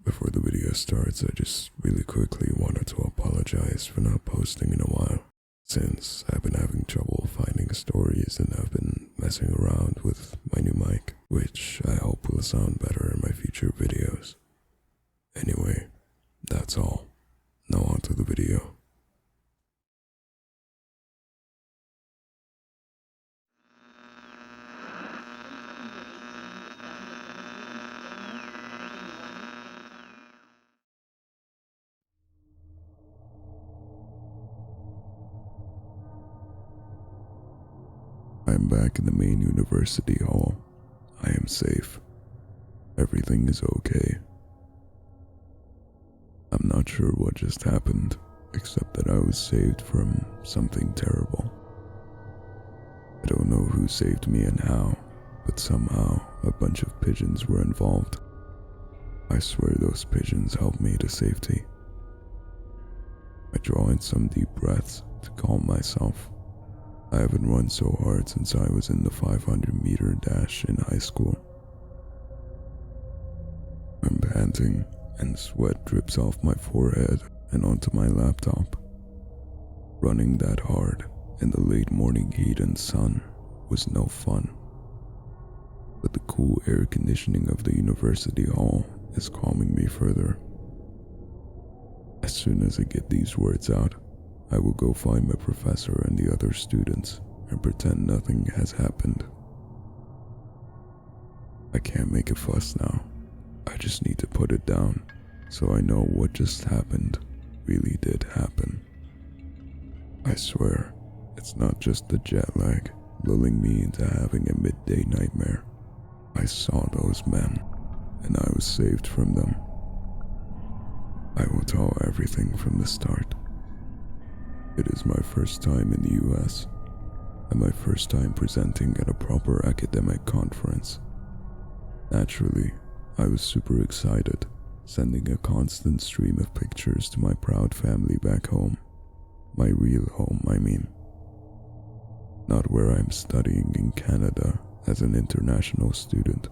Before the video starts, I just really quickly wanted to apologize for not posting in a while, since I've been having trouble finding stories and I've been messing around with my new mic, which I hope will sound better in my future videos. Anyway, that's all. Now on to the video. I am back in the main university hall. I am safe. Everything is okay. I'm not sure what just happened, except that I was saved from something terrible. I don't know who saved me and how, but somehow a bunch of pigeons were involved. I swear those pigeons helped me to safety. I draw in some deep breaths to calm myself. I haven't run so hard since I was in the 500-meter dash in high school. I'm panting and sweat drips off my forehead and onto my laptop. Running that hard in the late morning heat and sun was no fun. But the cool air conditioning of the university hall is calming me further. As soon as I get these words out, I will go find my professor and the other students and pretend nothing has happened. I can't make a fuss now. I just need to put it down so I know what just happened really did happen. I swear, it's not just the jet lag lulling me into having a midday nightmare. I saw those men, and I was saved from them. I will tell everything from the start. It is my first time in the US, and my first time presenting at a proper academic conference. Naturally, I was super excited, sending a constant stream of pictures to my proud family back home. My real home, I mean. Not where I'm studying in Canada as an international student.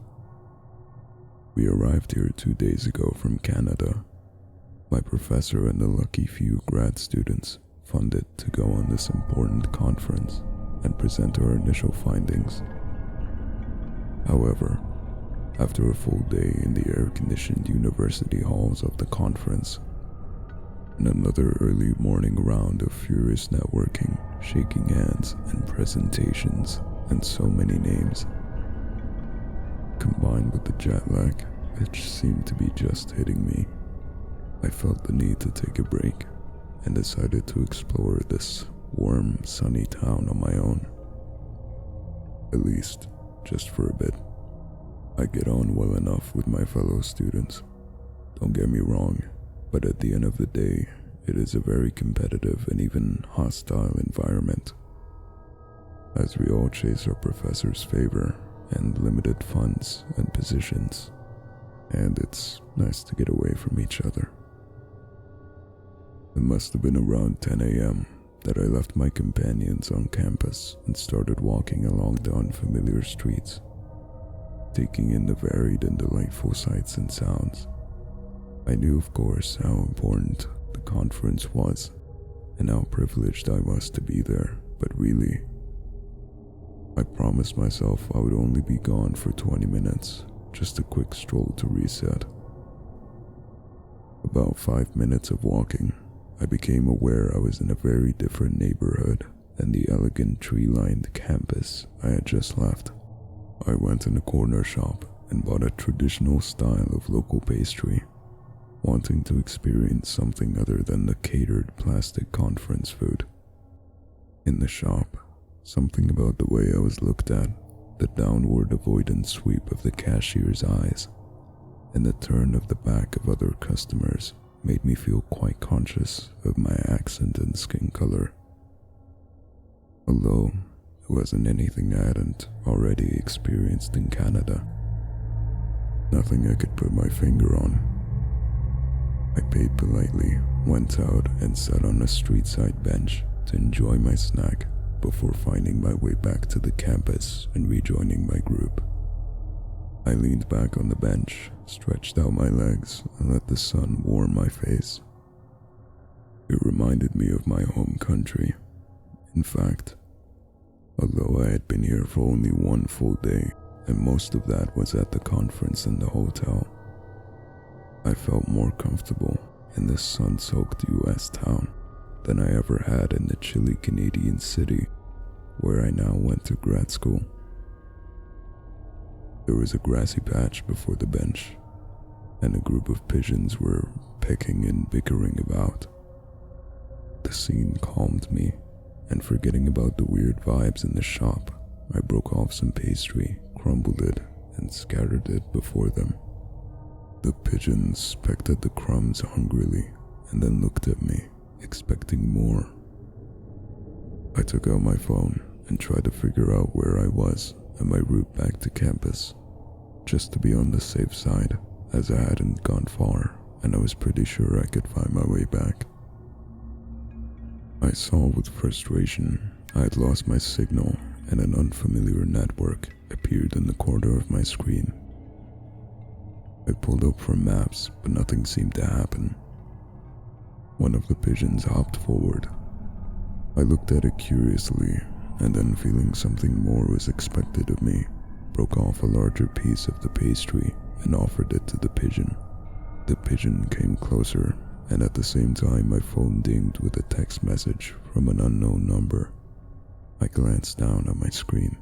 We arrived here 2 days ago from Canada. My professor and the lucky few grad students funded to go on this important conference and present our initial findings. However, after a full day in the air-conditioned university halls of the conference, and another early morning round of furious networking, shaking hands, and presentations, and so many names, combined with the jet lag, which seemed to be just hitting me, I felt the need to take a break and decided to explore this warm, sunny town on my own. At least, just for a bit. I get on well enough with my fellow students. Don't get me wrong, but at the end of the day, it is a very competitive and even hostile environment, as we all chase our professor's favor and limited funds and positions, and it's nice to get away from each other. It must have been around 10 a.m. that I left my companions on campus and started walking along the unfamiliar streets, taking in the varied and delightful sights and sounds. I knew, of course, how important the conference was and how privileged I was to be there, but really, I promised myself I would only be gone for 20 minutes, just a quick stroll to reset. About 5 minutes of walking, I became aware I was in a very different neighborhood than the elegant tree-lined campus I had just left. I went in a corner shop and bought a traditional style of local pastry, wanting to experience something other than the catered plastic conference food. In the shop, something about the way I was looked at, the downward avoidant sweep of the cashier's eyes, and the turn of the back of other customers made me feel quite conscious of my accent and skin color. Although it wasn't anything I hadn't already experienced in Canada. Nothing I could put my finger on. I paid politely, went out and sat on a street-side bench to enjoy my snack before finding my way back to the campus and rejoining my group. I leaned back on the bench, stretched out my legs, and let the sun warm my face. It reminded me of my home country. In fact, although I had been here for only one full day, and most of that was at the conference in the hotel, I felt more comfortable in this sun-soaked US town than I ever had in the chilly Canadian city where I now went to grad school. There was a grassy patch before the bench, and a group of pigeons were pecking and bickering about. The scene calmed me, and forgetting about the weird vibes in the shop, I broke off some pastry, crumbled it, and scattered it before them. The pigeons pecked at the crumbs hungrily and then looked at me, expecting more. I took out my phone and tried to figure out where I was and my route back to campus, just to be on the safe side, as I hadn't gone far and I was pretty sure I could find my way back. I saw with frustration I had lost my signal and an unfamiliar network appeared in the corner of my screen. I pulled up for maps, but nothing seemed to happen. One of the pigeons hopped forward. I looked at it curiously, and then feeling something more was expected of me, broke off a larger piece of the pastry and offered it to the pigeon. The pigeon came closer, and at the same time my phone dinged with a text message from an unknown number. I glanced down at my screen.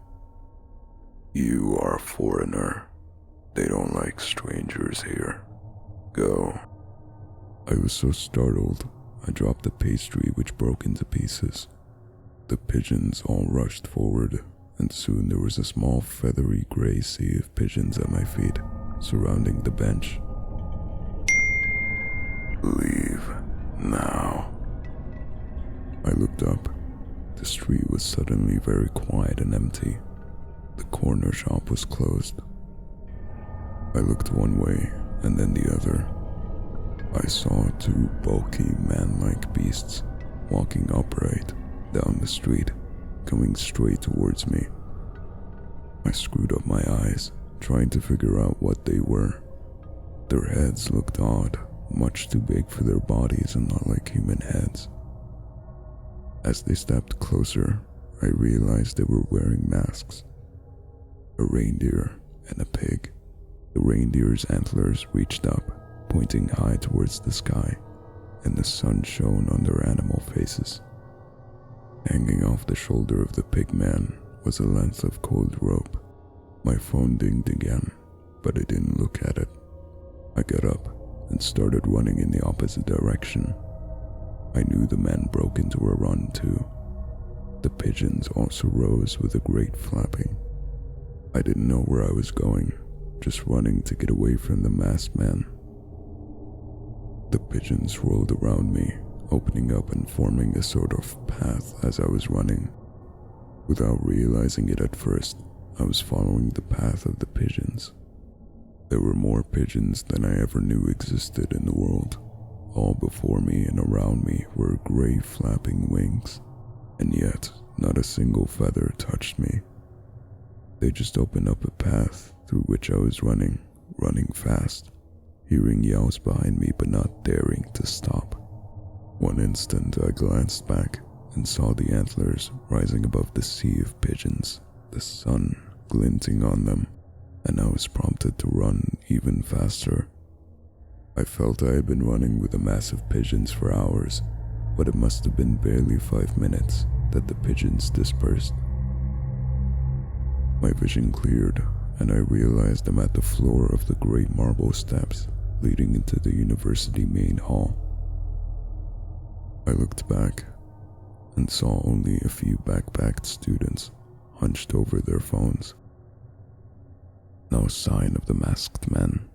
"You are a foreigner. They don't like strangers here. Go." I was so startled, I dropped the pastry which broke into pieces. The pigeons all rushed forward, and soon there was a small feathery gray sea of pigeons at my feet, surrounding the bench. "Leave now." I looked up. The street was suddenly very quiet and empty. The corner shop was closed. I looked one way and then the other. I saw two bulky man-like beasts walking upright down the street, coming straight towards me. I screwed up my eyes, trying to figure out what they were. Their heads looked odd, much too big for their bodies and not like human heads. As they stepped closer, I realized they were wearing masks. A reindeer and a pig. The reindeer's antlers reached up, pointing high towards the sky, and the sun shone on their animal faces. Hanging off the shoulder of the pig man was a length of cold rope. My phone dinged again, but I didn't look at it. I got up and started running in the opposite direction. I knew the men broke into a run too. The pigeons also rose with a great flapping. I didn't know where I was going, just running to get away from the masked man. The pigeons rolled around me, opening up and forming a sort of path as I was running. Without realizing it at first, I was following the path of the pigeons. There were more pigeons than I ever knew existed in the world. All before me and around me were gray flapping wings, and yet not a single feather touched me. They just opened up a path through which I was running fast, hearing yells behind me but not daring to stop. One instant I glanced back and saw the antlers rising above the sea of pigeons, the sun glinting on them, and I was prompted to run even faster. I felt I had been running with a mass of pigeons for hours, but it must have been barely 5 minutes that the pigeons dispersed. My vision cleared, and I realized I'm at the floor of the great marble steps leading into the university main hall. I looked back and saw only a few backpacked students hunched over their phones. No sign of the masked men.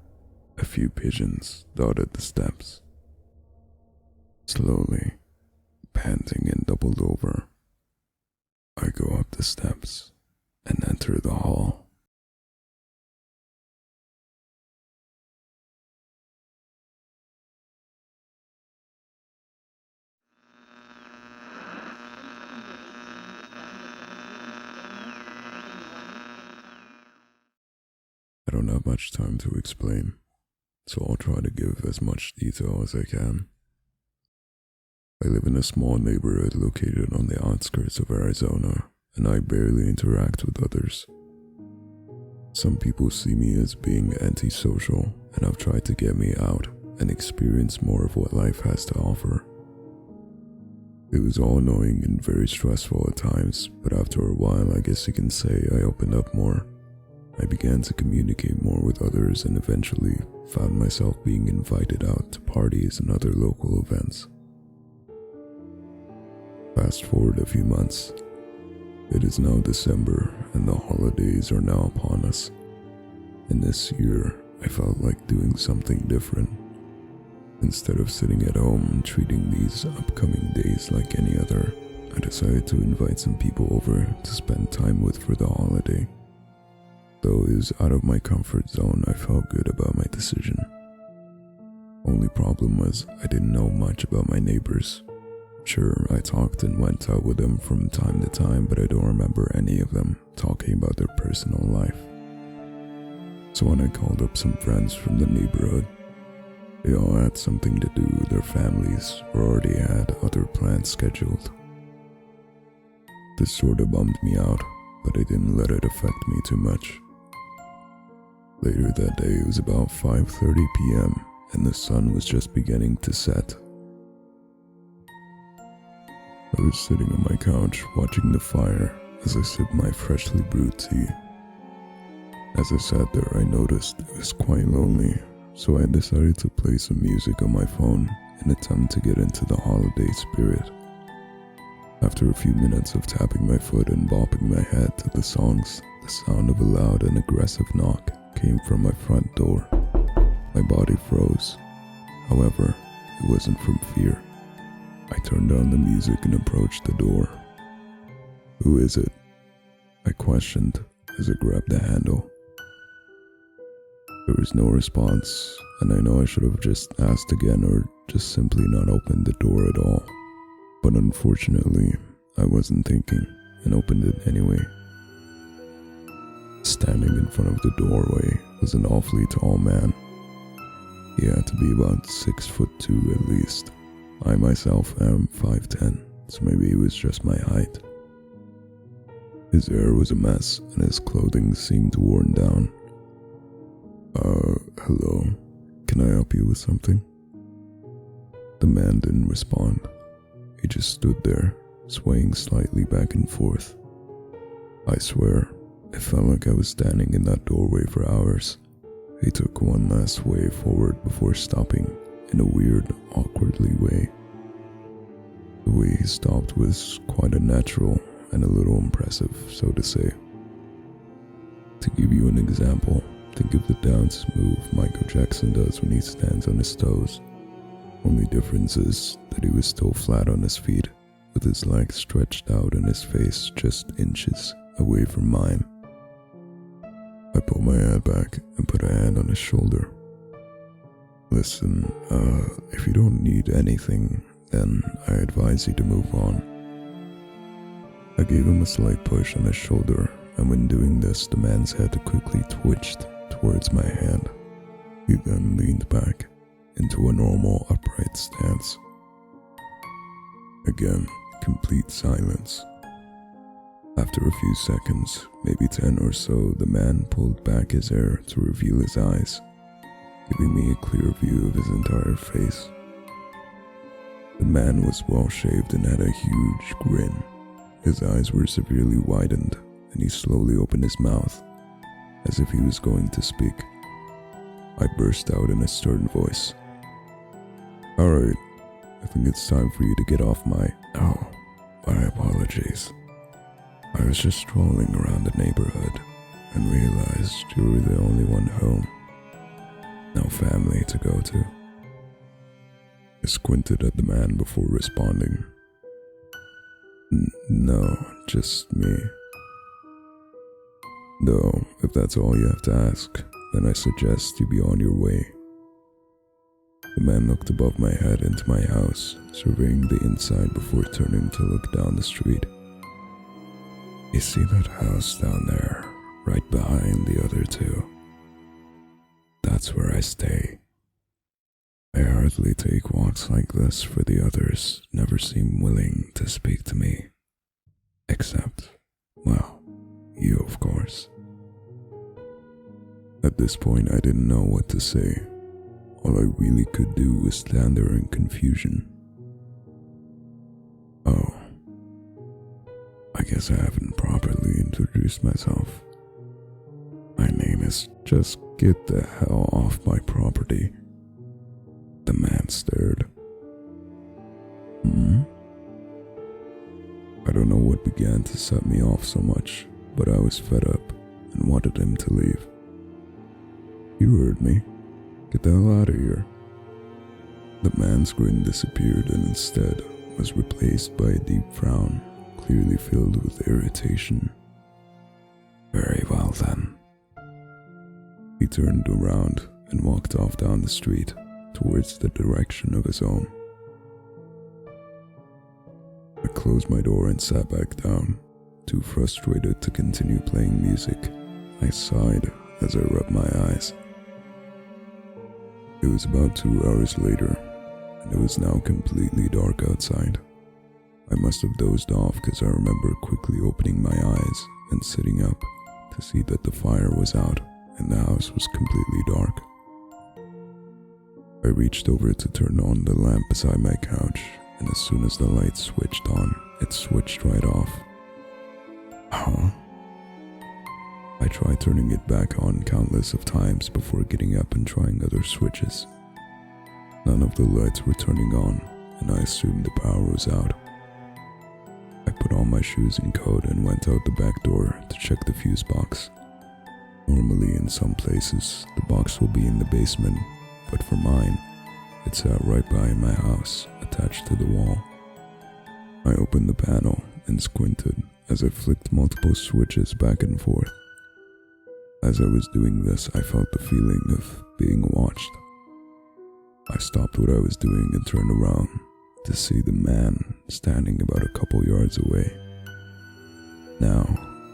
A few pigeons dotted the steps. Slowly, panting and doubled over, I go up the steps and enter the hall. At don't have much time to explain, so I'll try to give as much detail as I can. I live in a small neighborhood located on the outskirts of Arizona, and I barely interact with others. Some people see me as being antisocial and have tried to get me out and experience more of what life has to offer. It was all annoying and very stressful at times, but after a while, I guess you can say I opened up more. I began to communicate more with others and eventually found myself being invited out to parties and other local events. Fast forward a few months. It is now December and the holidays are now upon us. And this year, I felt like doing something different. Instead of sitting at home and treating these upcoming days like any other, I decided to invite some people over to spend time with for the holiday. Though it was out of my comfort zone, I felt good about my decision. Only problem was I didn't know much about my neighbors. Sure, I talked and went out with them from time to time, but I don't remember any of them talking about their personal life. So when I called up some friends from the neighborhood, they all had something to do with their families or already had other plans scheduled. This sort of bummed me out, but I didn't let it affect me too much. Later that day, it was about 5:30 p.m. and the sun was just beginning to set. I was sitting on my couch watching the fire as I sipped my freshly brewed tea. As I sat there, I noticed it was quite lonely, so I decided to play some music on my phone in an attempt to get into the holiday spirit. After a few minutes of tapping my foot and bopping my head to the songs, the sound of a loud and aggressive knock came from my front door. My body froze. However, it wasn't from fear. I turned on the music and approached the door. "Who is it?" I questioned as I grabbed the handle. There was no response, and I know I should have just asked again or just simply not opened the door at all. But unfortunately, I wasn't thinking and opened it anyway. Standing in front of the doorway was an awfully tall man. He had to be about 6'2" at least. I myself am 5'10", so maybe it was just my height. His hair was a mess and his clothing seemed worn down. Hello, can I help you with something?" The man didn't respond. He just stood there, swaying slightly back and forth. I swear, it felt like I was standing in that doorway for hours. He took one last way forward before stopping in a weird, awkwardly way. The way he stopped was quite unnatural and a little impressive, so to say. To give you an example, think of the dance move Michael Jackson does when he stands on his toes. Only difference is that he was still flat on his feet, with his legs stretched out and his face just inches away from mine. I pulled my head back and put a hand on his shoulder. "Listen, if you don't need anything, then I advise you to move on." I gave him a slight push on his shoulder, and when doing this, the man's head quickly twitched towards my hand. He then leaned back into a normal upright stance. Again, complete silence. After a few seconds, maybe 10 or so, the man pulled back his hair to reveal his eyes, giving me a clear view of his entire face. The man was well shaved and had a huge grin. His eyes were severely widened, and he slowly opened his mouth, as if he was going to speak. I burst out in a stern voice. "Alright, I think it's time for you to get off my..." "Oh, my apologies. I was just strolling around the neighborhood and realized you were the only one home. No family to go to." I squinted at the man before responding. No, just me." "Though, if that's all you have to ask, then I suggest you be on your way." The man looked above my head into my house, surveying the inside before turning to look down the street. "You see that house down there, right behind the other two? That's where I stay. I hardly take walks like this, for the others never seem willing to speak to me. Except, well, you of course. At this point I didn't know what to say. All I really could do was stand there in confusion. Oh, I guess I haven't properly introduced myself. My name is Just Get the Hell Off My Property. The man stared. I don't know what began to set me off so much, but I was fed up and wanted him to leave. You heard me. Get the hell out of here. The man's grin disappeared and instead was replaced by a deep frown, clearly filled with irritation. Very well then. He turned around and walked off down the street towards the direction of his home. I closed my door and sat back down, too frustrated to continue playing music. I sighed as I rubbed my eyes. It was about 2 hours later, and it was now completely dark outside. I must have dozed off because I remember quickly opening my eyes and sitting up to see that the fire was out and the house was completely dark. I reached over to turn on the lamp beside my couch, and as soon as the light switched on, it switched right off. Huh? I tried turning it back on countless of times before getting up and trying other switches. None of the lights were turning on, and I assumed the power was out. I put on my shoes and coat and went out the back door to check the fuse box. Normally in some places, the box will be in the basement, but for mine, it sat right by my house, attached to the wall. I opened the panel and squinted as I flicked multiple switches back and forth. As I was doing this, I felt the feeling of being watched. I stopped what I was doing and turned around to see the man standing about a couple yards away. Now,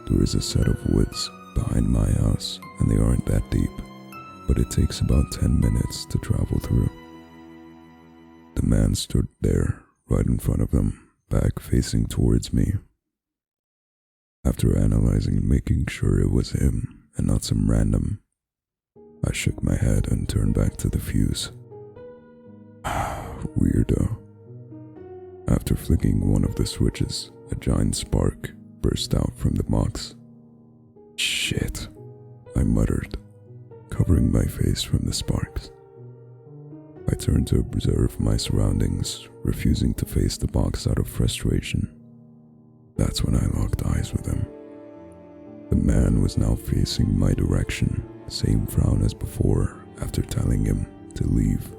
there is a set of woods behind my house, and they aren't that deep, but it takes about 10 minutes to travel through. The man stood there, right in front of them, back facing towards me. After analyzing and making sure it was him and not some random, I shook my head and turned back to the fuse. Weirdo. After flicking one of the switches, a giant spark burst out from the box. Shit, I muttered, covering my face from the sparks. I turned to observe my surroundings, refusing to face the box out of frustration. That's when I locked eyes with him. The man was now facing my direction, same frown as before after telling him to leave.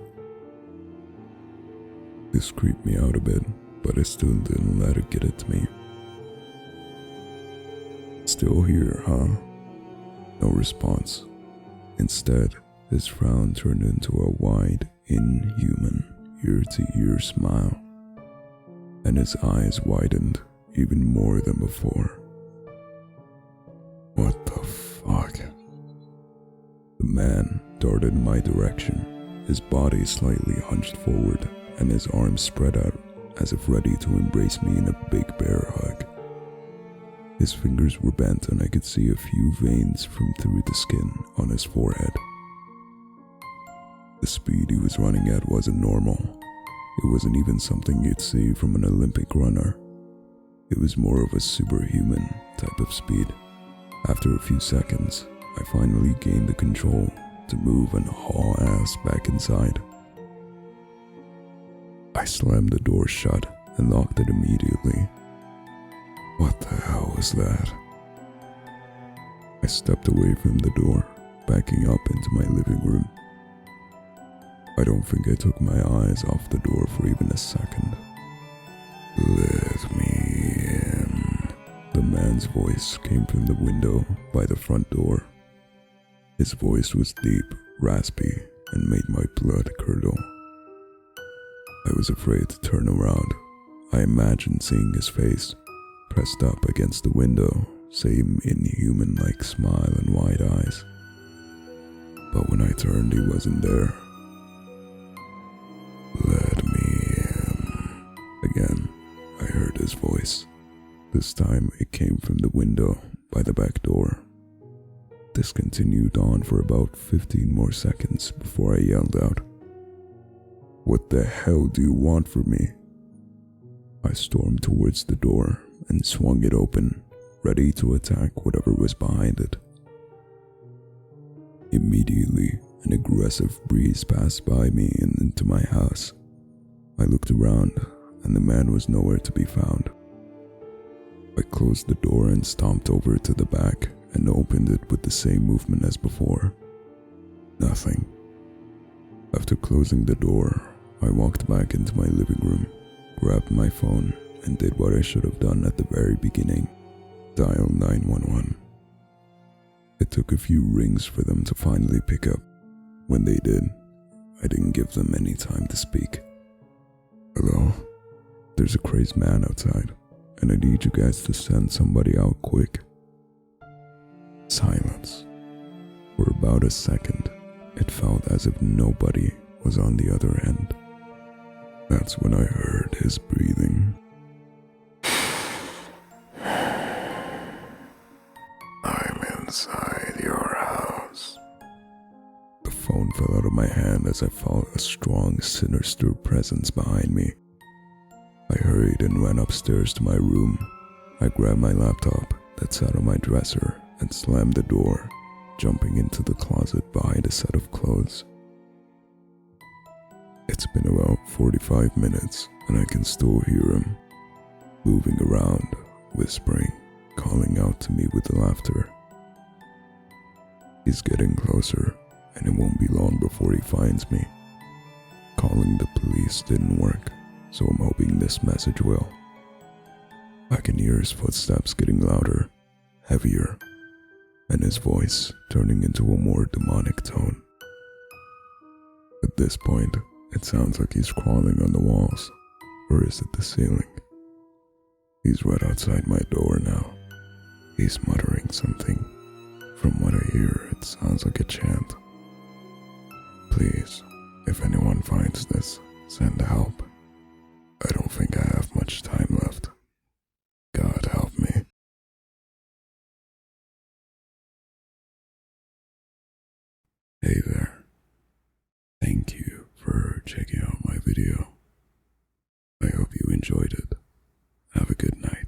This creeped me out a bit, but I still didn't let it get it to me. Still here, huh? No response. Instead, his frown turned into a wide, inhuman, ear-to-ear smile, and his eyes widened even more than before. What the fuck? The man darted in my direction, his body slightly hunched forward and his arms spread out as if ready to embrace me in a big bear hug. His fingers were bent and I could see a few veins from through the skin on his forehead. The speed he was running at wasn't normal. It wasn't even something you'd see from an Olympic runner. It was more of a superhuman type of speed. After a few seconds, I finally gained the control to move and haul ass back inside. I slammed the door shut and locked it immediately. What the hell was that? I stepped away from the door, backing up into my living room. I don't think I took my eyes off the door for even a second. Let me in. The man's voice came from the window by the front door. His voice was deep, raspy, and made my blood curdle. I was afraid to turn around. I imagined seeing his face, pressed up against the window, same inhuman-like smile and wide eyes. but when I turned, he wasn't there. "Let me in." Again, I heard his voice. This time it came from the window by the back door. This continued on for about 15 more seconds before I yelled out, "What the hell do you want from me?" I stormed towards the door and swung it open, ready to attack whatever was behind it. Immediately, an aggressive breeze passed by me and into my house. I looked around, and the man was nowhere to be found. I closed the door and stomped over to the back and opened it with the same movement as before. Nothing. After closing the door, I walked back into my living room, grabbed my phone, and did what I should have done at the very beginning: dial 911. It took a few rings for them to finally pick up. When they did, I didn't give them any time to speak. "Hello? There's a crazed man outside, and I need you guys to send somebody out quick." Silence. For about a second, it felt as if nobody was on the other end. That's when I heard his breathing. "I'm inside your house." The phone fell out of my hand as I felt a strong, sinister presence behind me. I hurried and ran upstairs to my room. I grabbed my laptop that sat on my dresser and slammed the door, jumping into the closet behind a set of clothes. It's been about 45 minutes and I can still hear him, moving around, whispering, calling out to me with laughter. He's getting closer, and it won't be long before he finds me. Calling the police didn't work, so I'm hoping this message will. I can hear his footsteps getting louder, heavier, and his voice turning into a more demonic tone. At this point, it sounds like he's crawling on the walls, or is it the ceiling? He's right outside my door now. He's muttering something. From what I hear, it sounds like a chant. Please, if anyone finds this, send help. I don't think I have much time left. God help me. Hey there. Thank you for checking out my video. I hope you enjoyed it. Have a good night.